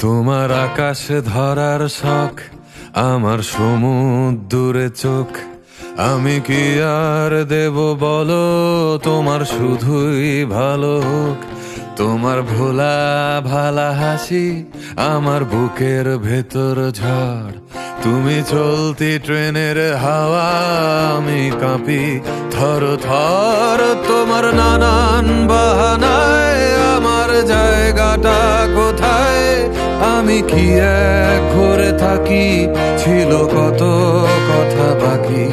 তোমার আকাশ ধরার শখ, আমার সমুদ্রে চোখ। আমি কি আর দেব বলো, তোমার শুধুই ভালো হোক। তোমার ভোলা ভালা হাসি আমার বুকের ভেতর ঝড়। তুমি চলতি ট্রেনের হাওয়া, আমি কাঁপি থর থর। তোমার নানান বাহানায় আমার জায়গাটা কোথায়? আমি কি এক ঘরে থাকি, ছিল কত কথা বাকি।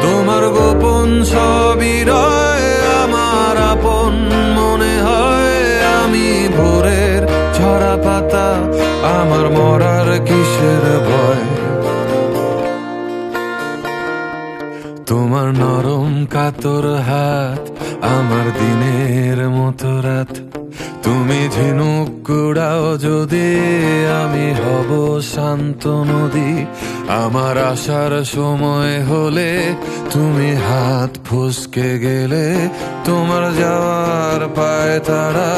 তোমার গোপন সবই রয় আমার আপন মনে হয়। আমি ভোরের ঝরা পাতা, আমার মরার কিসের ভয়? তোমার নরম কাতর হাত আমার দিনের মতো রাত। তুমি ঝিনুক কুড়াও যদি, আমি হব শান্ত নদী। আমার আসার সময় হলে তুমি হাত ফসকে গেলে। তোমার যাওয়ার পায় তারা,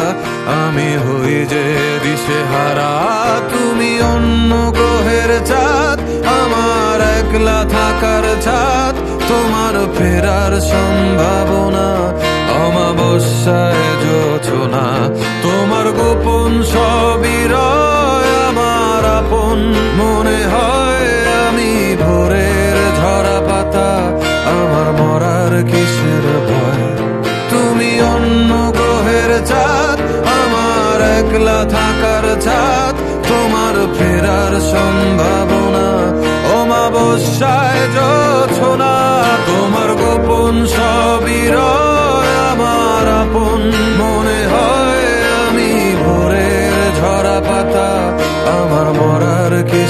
আমি হই যে দিশেহারা। তুমি অন্য গ্রহের চাঁদ, আমার একলা থাকার ছাদ। তোমার ফেরার সম্ভাবনা অমাবস্যায় জোছনা। তোমার গোপন সবই রয় আমার আপন মনে হয়। আমি ভোরের ঝরা পাতা, আমার মরার কিসের ভয়? তুমি অন্য গ্রহের চাঁদ, আমার একলা থাকার ছাদ। তোমার ফেরার সম্ভাবনা অমাবস্যায় জোছনা। তোমার গোপন সবই রয় আমার আপন মনে হয়। আমি ভোরের ঝরা পাতা, আমার মরার কি